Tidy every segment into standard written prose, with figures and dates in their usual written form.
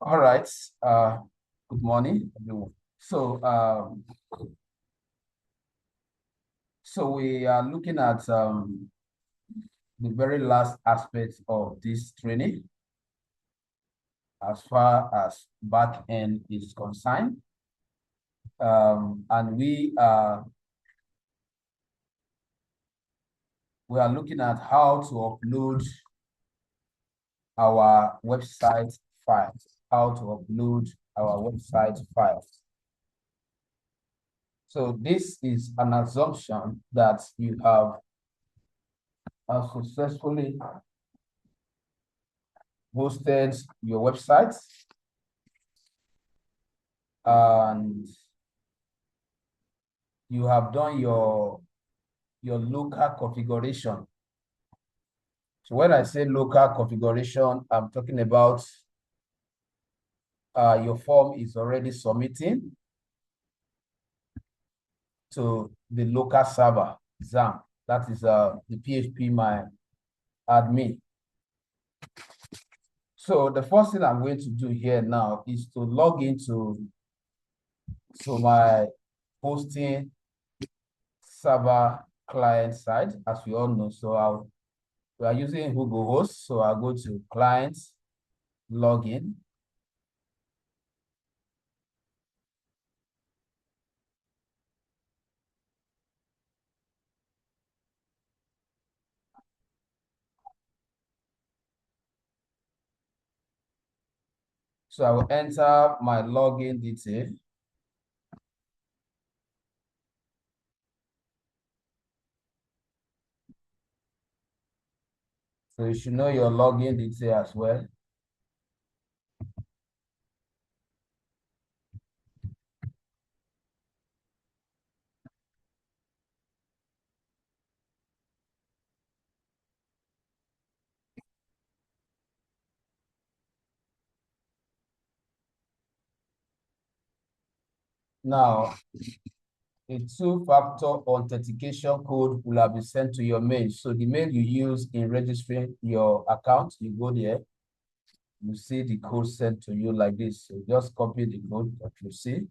All right. Good morning, everyone. So we are looking at the very last aspect of this training as far as back end is concerned. And we are looking at how to upload our website files, how to upload our website files. So this is an assumption that you have successfully hosted your website and you have done your local configuration. So when I say local configuration, I'm talking about your form is already submitting to the local server, XAMPP. That is the PHP my admin. So the first thing I'm going to do here now is to log into my hosting server client side, as we all know. So we are using Google Host. So I'll go to clients, login. So I will enter my login detail. So you should know your login detail as well. Now, a two-factor authentication code will have been sent to your mail. So the mail you use in registering your account, you go there, you see the code sent to you like this. So just copy the code that you see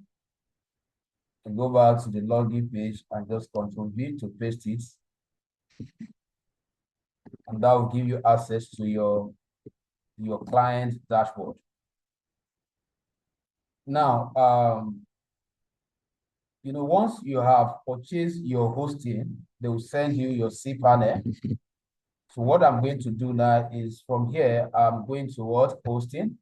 and go back to the login page and just Ctrl V to paste it. And that will give you access to your client dashboard. Now, once you have purchased your hosting, they will send you your cPanel. So what I'm going to do now is from here, I'm going to what? Hosting.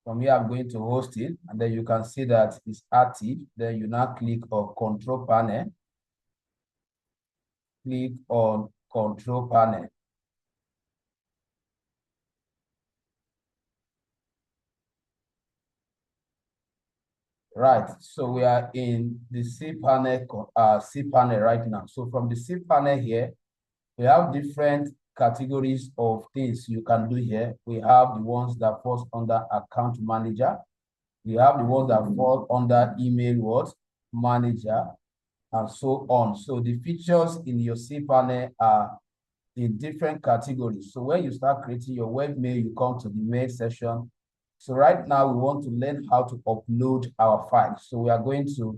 From here, I'm going to hosting, and then you can see that it's active. Then you now click on control panel. Click on control panel. Right, so we are in the cPanel right now. So from the cPanel here, we have different categories of things you can do here. We have the ones that fall under account manager. We have the ones that fall under email manager, and so on. So the features in your cPanel are in different categories. So when you start creating your webmail, you come to the mail section. So right now we want to learn how to upload our files. So we are going to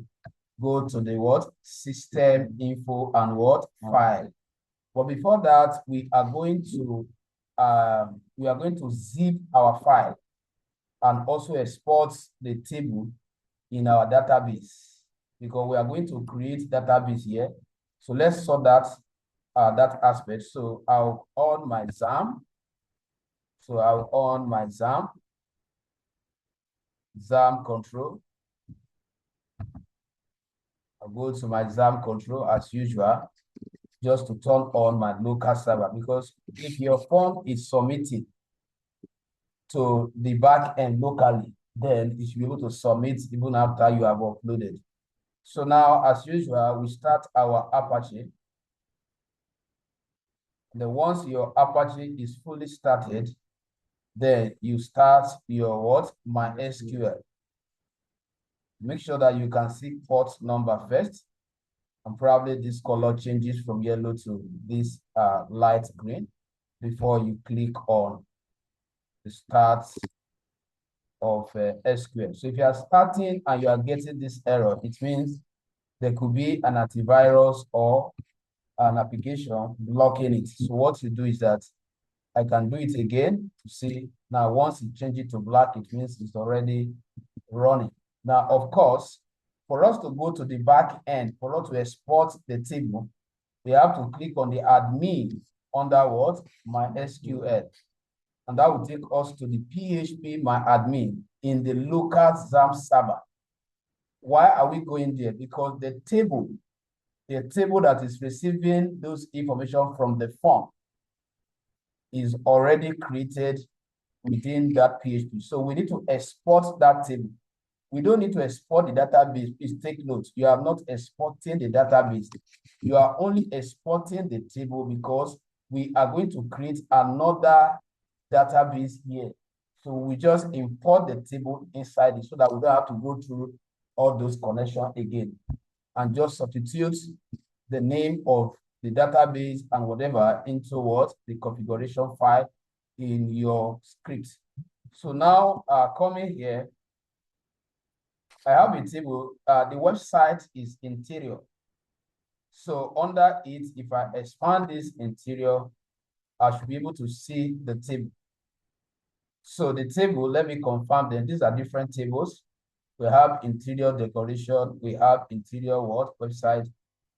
go to the system info and file. But before that, we are going to zip our file and also export the table in our database, because we are going to create database here. So let's sort that aspect. So I'll on my XAMPP. So I'll on my XAMPP control. I'll go to my XAMPP control as usual, just to turn on my local server, because if your form is submitted to the back end locally, then it should be able to submit even after you have uploaded. So now, as usual, we start our Apache. Then once your Apache is fully started, then you start your MySQL. Make sure that you can see port number first, and probably this color changes from yellow to this light green before you click on the start of SQL. So if you are starting and you are getting this error, it means there could be an antivirus or an application blocking it. So what you do is that I can do it again to see. Now, once you change it to black, it means it's already running. Now, of course, for us to go to the back end, for us to export the table, we have to click on the admin under what? MySQL. And that will take us to the PHP MyAdmin in the local XAMPP server. Why are we going there? Because the table that is receiving those information from the form is already created within that PHP. So we need to export that table. We don't need to export the database. Please take note. You are not exporting the database. You are only exporting the table because we are going to create another database here. So we just import the table inside it so that we don't have to go through all those connections again, and just substitute the name of the database and whatever into what? The configuration file in your script. So now coming here, I have a table. The website is interior. So under it, if I expand this interior, I should be able to see the table. So the table, let me confirm them. These are different tables. We have interior decoration. We have interior what? Website.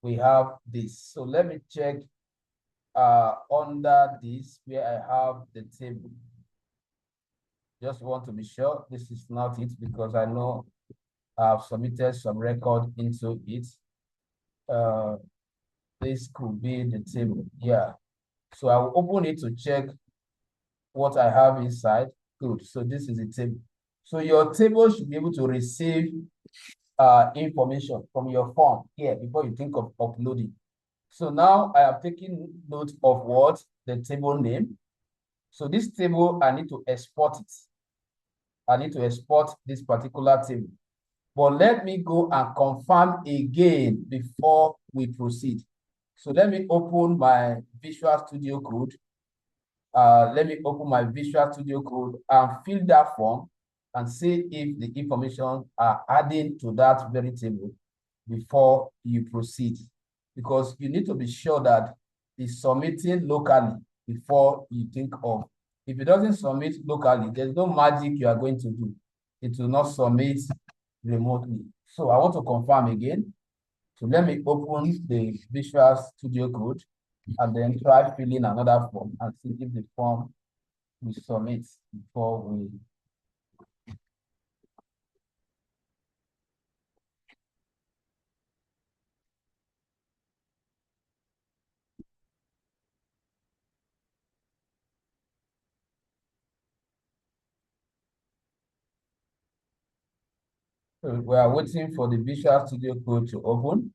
We have this. So let me check under this where I have the table. Just want to be sure this is not it because I know I've submitted some record into it. This could be the table. Yeah. So I will open it to check what I have inside. Good. So this is the table. So your table should be able to receive information from your form here before you think of uploading. So now I have taken note of what? The table name. So this table, I need to export it. I need to export this particular table. But let me go and confirm again before we proceed. So let me open my Visual Studio Code. Let me open my Visual Studio Code and fill that form and see if the information are adding to that very table before you proceed. Because you need to be sure that it's submitting locally before you think of. If it doesn't submit locally, there's no magic you are going to do. It will not submit remotely. So I want to confirm again. So let me open the Visual Studio Code and then try filling another form and see if the form will submit before we. So we are waiting for the Visual Studio Code to open.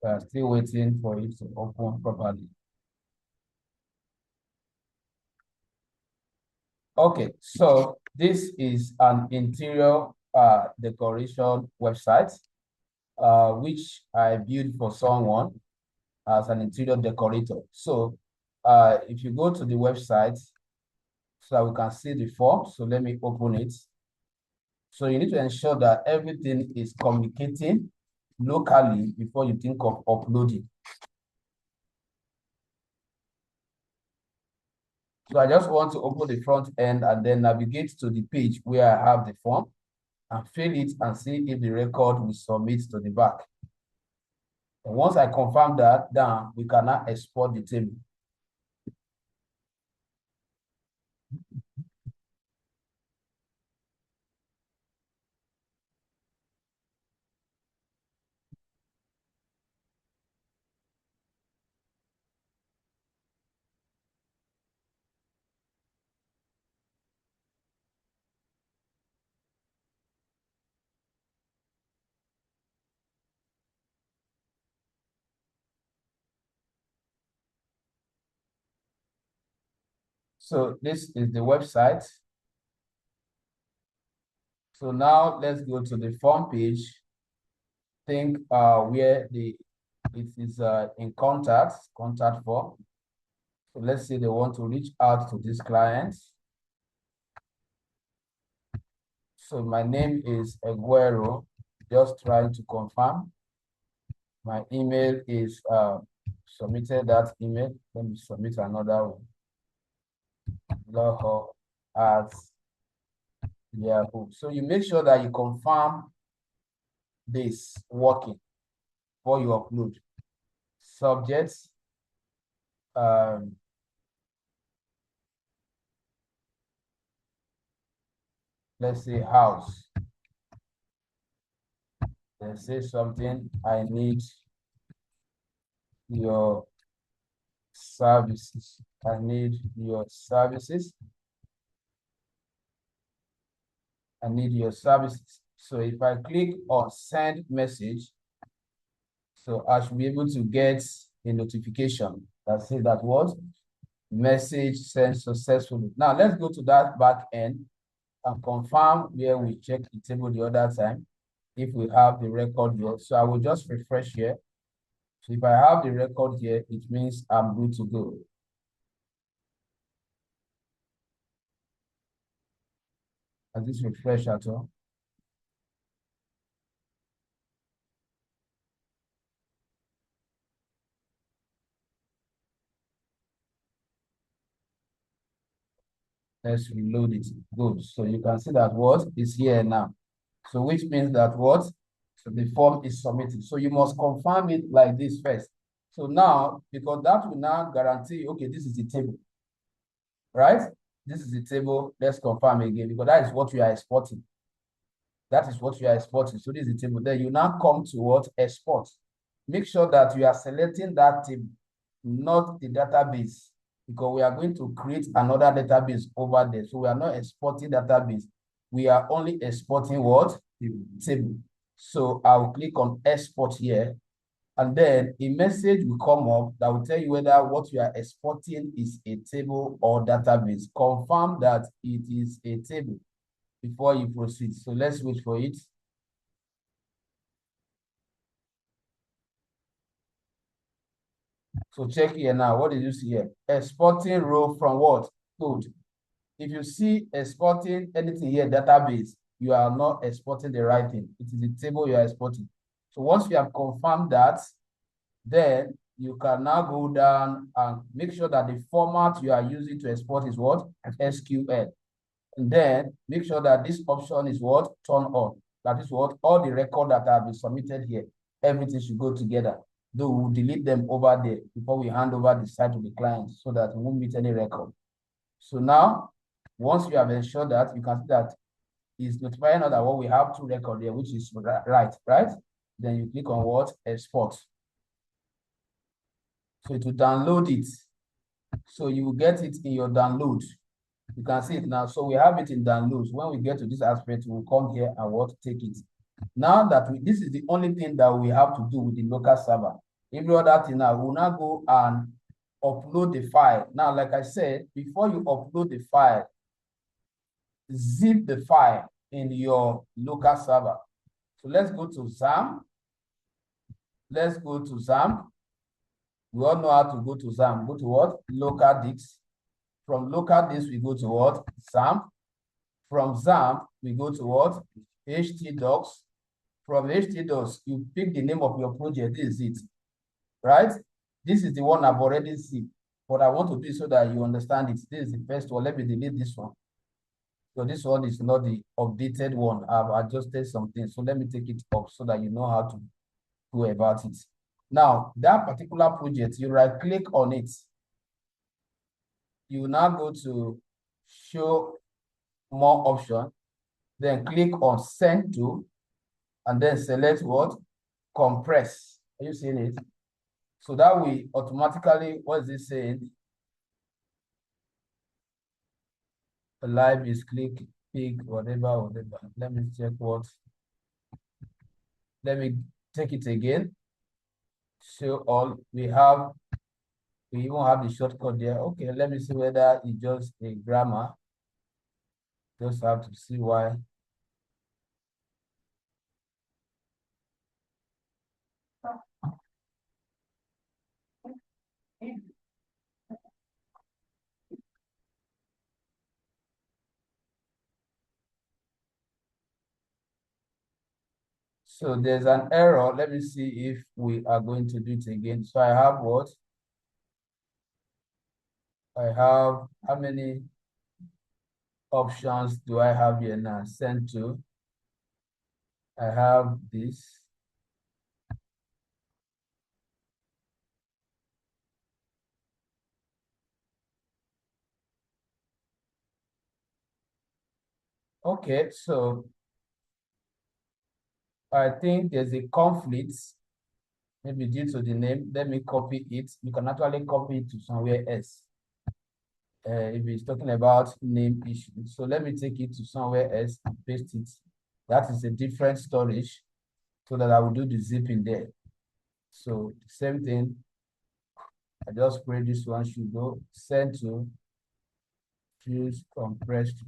We are still waiting for it to open properly. Okay, so this is an interior decoration website, which I built for someone as an interior decorator. So if you go to the website, so that we can see the form, so let me open it. So you need to ensure that everything is communicating locally before you think of uploading. So I just want to open the front end and then navigate to the page where I have the form and fill it and see if the record will submit to the back. And once I confirm that, then we can now export the table. So this is the website. So now let's go to the form page. Think where it is in contact form. So let's say they want to reach out to this client. So my name is Aguero. Just trying to confirm. My email is submitted that email. Let me submit another one. Loho at Yahoo. So you make sure that you confirm this working before you upload. Subjects. Let's say house. Let's say something, I need your services. I need your services. I need your services. So if I click on send message, so I should be able to get a notification that says that what message sent successfully. Now let's go to that back end and confirm where we checked the table the other time if we have the record here. So I will just refresh here. So if I have the record here, it means I'm good to go. Has this refresh at all? Let's reload it. Good. So you can see that what is here now. So which means that what? So the form is submitted. So you must confirm it like this first. So now, because that will now guarantee, okay, this is the table, right? This is the table. Let's confirm again because that is what we are exporting. That is what you are exporting. So this is the table. Then you now come to what? Export. Make sure that you are selecting that table, not the database, because we are going to create another database over there. So we are not exporting database. We are only exporting what? Table. So I'll click on export here. And then a message will come up that will tell you whether what you are exporting is a table or database. Confirm that it is a table before you proceed. So let's wait for it. So check here now. What did you see here? Exporting row from what? Code. If you see exporting anything here, database, you are not exporting the right thing. It is the table you are exporting. So once you have confirmed that, then you can now go down and make sure that the format you are using to export is what? SQL. And then make sure that this option is what? Turn on. That is what? All the records that have been submitted here, everything should go together. Though we'll delete them over there before we hand over the site to the client so that we won't meet any record. So now, once you have ensured that, you can see that it's notifying us that what we have two records here, which is right? Then you click on what? Export. So it will download it. So you will get it in your download. You can see it now. So we have it in downloads. When we get to this aspect, we'll come here and what? Take it. Now that this is the only thing that we have to do with the local server. Every other thing now, we'll now go and upload the file. Now, like I said, before you upload the file, zip the file in your local server. So let's go to XAMPP. Let's go to XAMPP. We all know how to go to XAMPP. Go to what? Local disk. From local disk, we go to what? XAMPP. From XAMPP, we go to what? htdocs. From htdocs, you pick the name of your project. This is it, right? This is the one I've already seen. But I want to do so that you understand it. This is the first one. Let me delete this one. So this one is not the updated one. I've adjusted something. So let me take it up so that you know how to go about it. Now, that particular project, you right click on it. You now go to show more option, then click on send to, and then select what? Compress. Are you seeing it? So that will automatically, what is it saying? Live is click, pick, whatever. Let me check what. Let me take it again. Show all. We even have the shortcut there. Okay, let me see whether it's just a grammar. Just have to see why. So there's an error. Let me see if we are going to do it again. So I have what? I have, how many options do I have here now? Send to. I have this. Okay, so I think there's a conflict, maybe due to the name. Let me copy it. You can actually copy it to somewhere else. If it's talking about name issue. So let me take it to somewhere else and paste it. That is a different storage so that I will do the zipping there. So same thing. I just pray this one should go send to fuse compressed.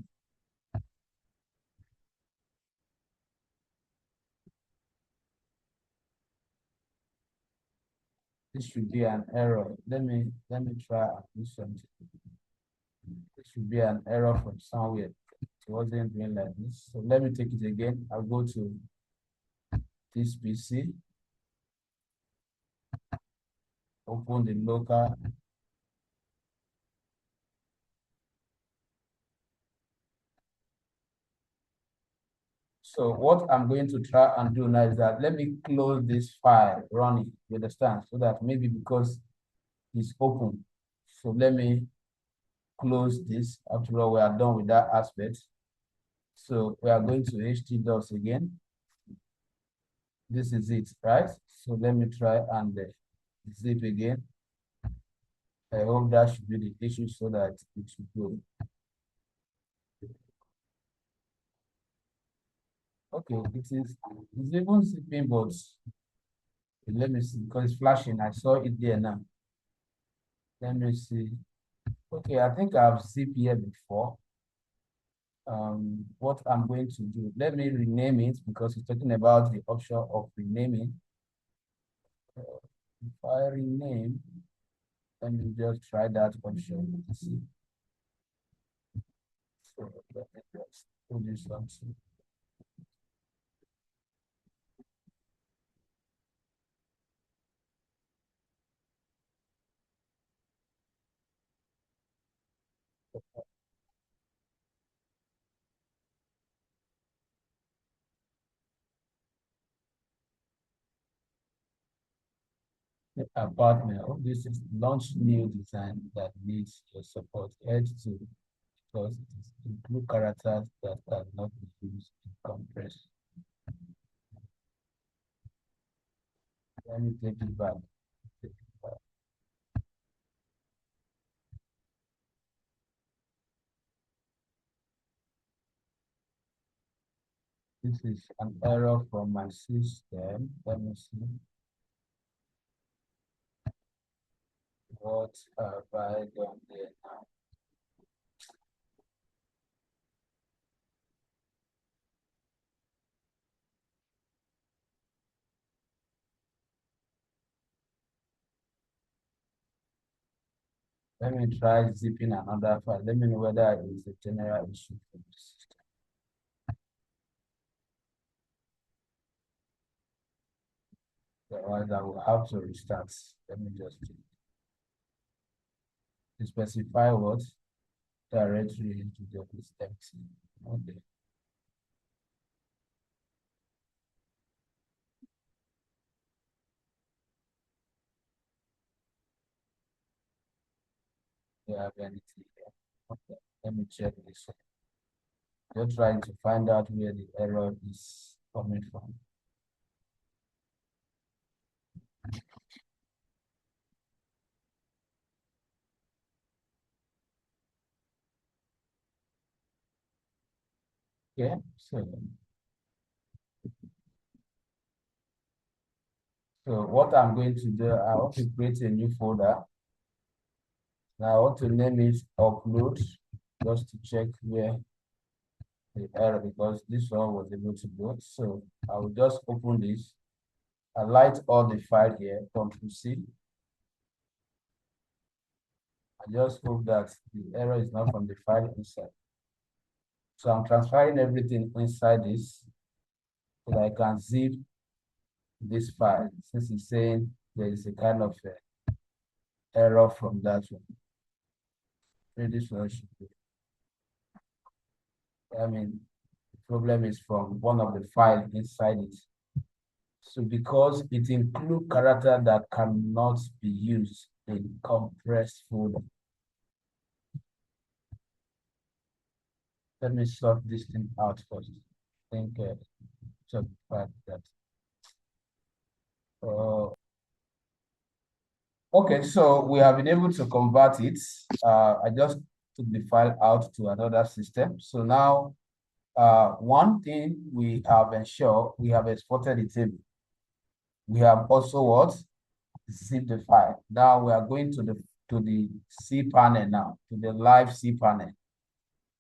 This should be an error. Let me try and do something. It should be an error from somewhere. It wasn't doing like this. So let me take it again. I'll go to this PC, open the local. So what I'm going to try and do now is that let me close this file running, you understand? So that maybe because it's open. So let me close this. After all, we are done with that aspect. So we are going to htdocs again. This is it, right? So let me try and zip again. I hope that should be the issue so that it should go. Okay, it's even zipping, but let me see because it's flashing. I saw it there now. Let me see. Okay, I think I've zipped here before. What I'm going to do, let me rename it because it's talking about the option of renaming. If I rename, let me just try that option. See. So let me just do something. Apartment. Oh, this is launch new design that needs your support. Edge to because it is include characters that cannot be used in compress. Let me take it back. Take it back. This is an error from my system. Let me see. What have I done there now? Let me try zipping another file. Let me know whether it's a general issue for the system. Otherwise, I will have to restart. Let me just do it. to specify what directory into the is empty. Okay. Do you have anything here? Okay, let me check this one. You're trying to find out where the error is coming from. Okay, so what I'm going to do, I want to create a new folder. Now I want to name it upload, just to check where the error, because this one was able to go. So I will just open this, highlight all the file here, Ctrl C. I just hope that the error is not from the file inside. So I'm transferring everything inside this so that I can zip this file, since it's saying there is a kind of error from that one. Maybe this one should be. I mean, the problem is from one of the files inside it. So because it includes character that cannot be used in compressed folder. Let me sort this thing out first. I think so that. Okay, so we have been able to convert it. I just took the file out to another system. So now, one thing we have ensured, we have exported the table. We have also what? Zip the file. Now we are going to the cPanel now, to the live cPanel.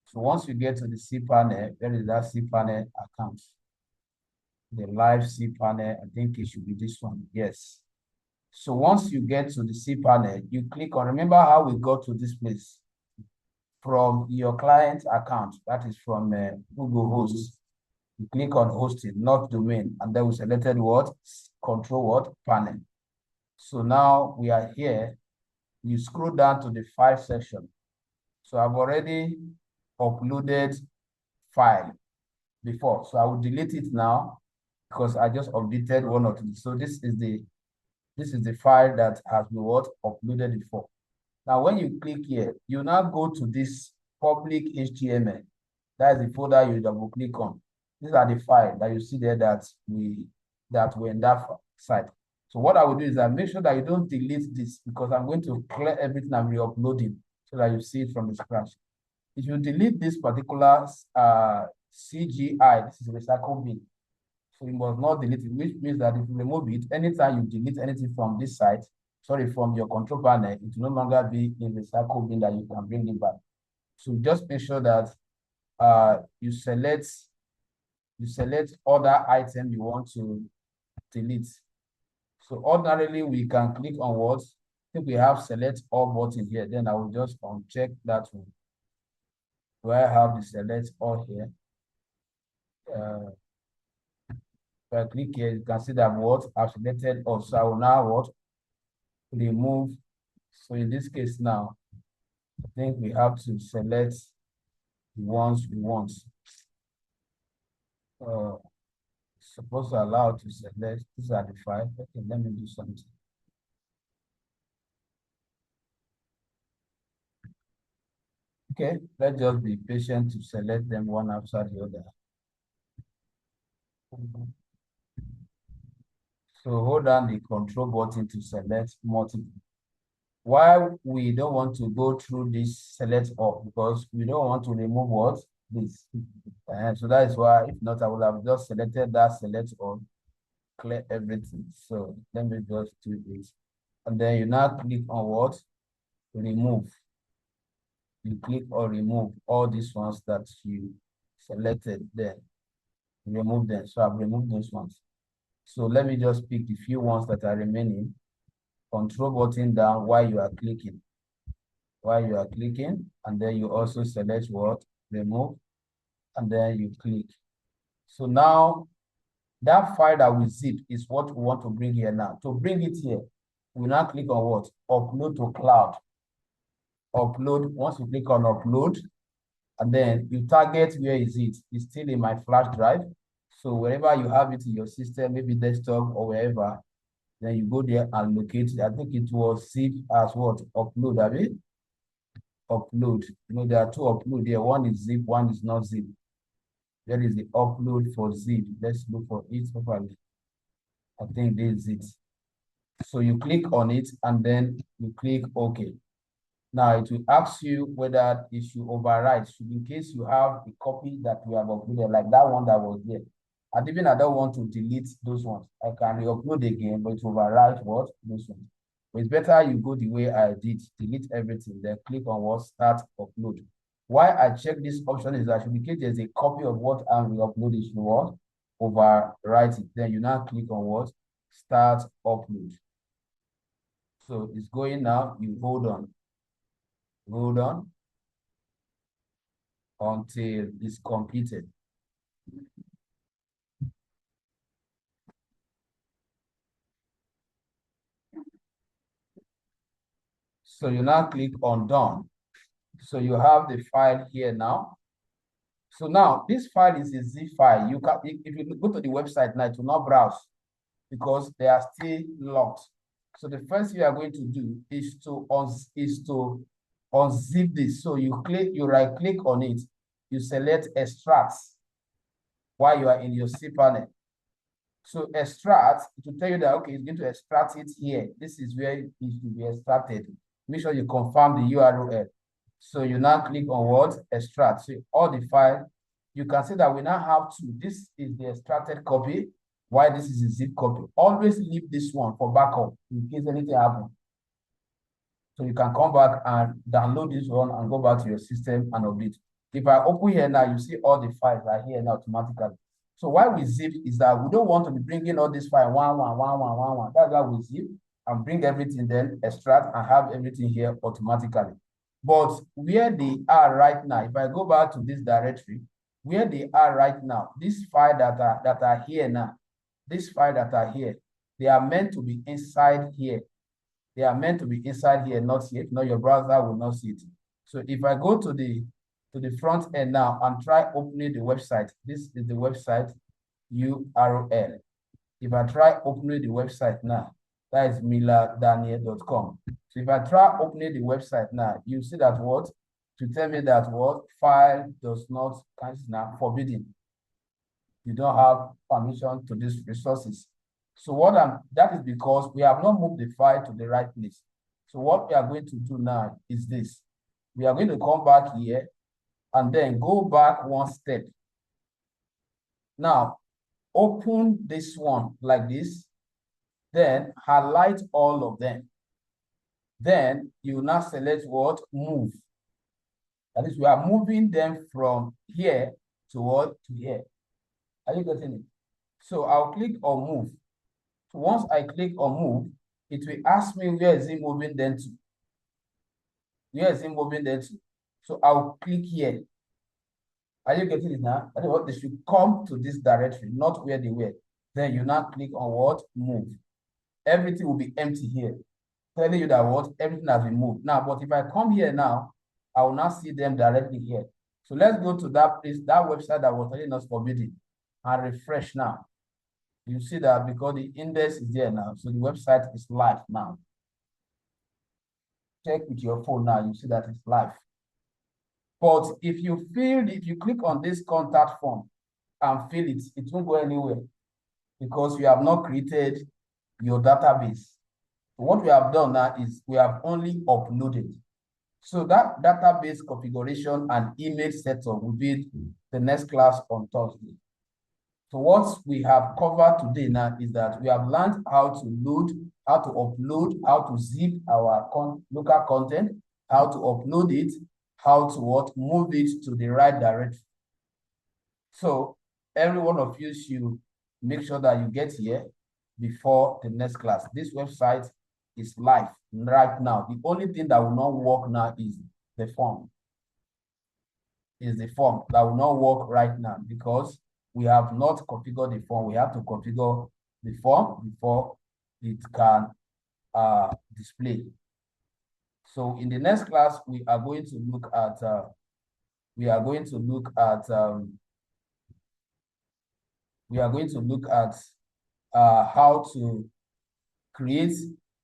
So once you get to the cPanel, where is that cPanel account? The live cPanel, I think it should be this one. Yes. So once you get to the cPanel, you click on, remember how we got to this place? From your client account, that is from Google Hosts. You click on hosting, not domain, and then we selected what? Control what? Panel. So now we are here. You scroll down to the file section. So I've already uploaded file before. So I will delete it now because I just updated one or two. So this is the file that has been what? Uploaded before. Now, when you click here, you now go to this public HTML. That is the folder you double click on. These are the files that you see there that were in that site. So what I will do is I make sure that you don't delete this, because I'm going to clear everything I'm re-uploading so that you see it from the scratch. If you delete this particular CGI, this is recycle bin. So you must not delete it, which means that if you remove it, anytime you delete anything from this site, from your control panel, it will no longer be in the recycle bin that you can bring it back. So just make sure that you select other item you want to delete. So ordinarily we can click on what? I think we have select all button here. Then I will just uncheck that one. Do I have the select all here? If I click here, you can see that what I've selected all. So I will now what? Remove. So in this case now, I think we have to select the ones we want. Supposed to allow to select, these are the five. Okay, let me do something. Okay, let's just be patient to select them one after the other. So hold down the control button to select multiple. Why we don't want to go through this select all? Because we don't want to remove what? This. So that is why, if not, I would have just selected that select all, clear everything. So let me just do this. And then you now click on what? Remove. You click on remove all these ones that you selected there. Remove them. So I've removed those ones. So let me just pick the few ones that are remaining. Control button down while you are clicking. While you are clicking, and then you also select what? Remove, and then you click. So now that file that we zip is what we want to bring here now. To bring it here, we now click on what? Upload to cloud. upload. Once you click on upload, and then you target where is it? It's still in my flash drive. So wherever you have it in your system, maybe desktop or wherever, then you go there and locate it. I think it was zip as what? Upload, I mean? Upload. You know, there are two upload there. One is zip, one is not zip. There is the upload for zip. Let's look for it properly. I think this is it. So you click on it and then you click OK. Now it will ask you whether it should overwrite. In case you have a copy that we have uploaded, like that one that was there. And even I don't want to delete those ones. I can re-upload again, but it will overwrite what? Those ones. But it's better you go the way I did, delete everything, then click on what? Start upload. Why I check this option is that in case there's a copy of what I'm re-uploading, you what? Overwrite it. Then you now click on what? Start upload. So it's going now. You hold on until it's completed. So you now click on done. So you have the file here now. So now this file is a zip file. You can, if you go to the website now, it will not browse because they are still locked. So the first thing you are going to do is to unzip this. So you right click on it, you select extract while you are in your cPanel. So extract, it will tell you that, okay, it's going to extract it here. This is where it should be extracted. Make sure you confirm the URL. So you now click on what? Extract. So all the file, you can see that we now have two. This is the extracted copy, while this is a zip copy. Always leave this one for backup in case anything happens. So you can come back and download this one and go back to your system and update. If I open here now, you see all the files are here now automatically. So why we zip is that we don't want to be bringing all this file one. That's why we zip and bring everything, then extract and have everything here automatically. But where they are right now, if I go back to this directory, where they are right now, this file that are here now, this file that are here, they are meant to be inside here. They are meant to be inside here, not here. No, your browser will not see it. So if I go to the front end now and try opening the website, this is the website URL. If I try opening the website now, that is millardaniel.com. So if I try opening the website now, you see that what? To tell me that what? File does not count now, forbidden. You don't have permission to these resources. So that is because we have not moved the file to the right place. So what we are going to do now is this. We are going to come back here and then go back one step. Now, open this one like this, then highlight all of them. Then you now select what? Move. That is, we are moving them from here to what? To here. Are you getting it? So I'll click on move. So once I click on move, it will ask me where is it moving then to. Where is it moving then to? So I'll click here. Are you getting it now? That is what they should come to this directory, not where they were. Then you now click on what? Move. Everything will be empty here, telling you that what? Everything has been moved. Now, but if I come here now, I will not see them directly here. So let's go to that place, that website that was telling us forbidden, and refresh now. You see that because the index is there now, so the website is live now. Check with your phone now, you see that it's live. But if you click on this contact form and fill it, it won't go anywhere because you have not created your database. What we have done now is we have only uploaded. So that database configuration and image setup will be the next class on Thursday. So what we have covered today now is that we have learned how to load, how to upload, how to zip our local content, how to upload it, how to move it to the right direction. So every one of you should make sure that you get here before the next class. This website is live right now. The only thing that will not work now is the form. Is the form that will not work right now because we have not configured the form. We have to configure the form before it can display. So in the next class, we are going to look at how to create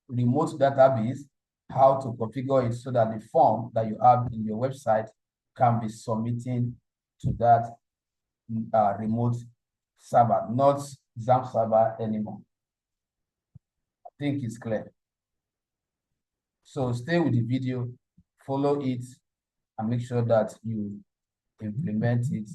remote database, how to configure it so that the form that you have in your website can be submitting to that remote server, not XAMPP server anymore. I think it's clear. So stay with the video, follow it, and make sure that you implement it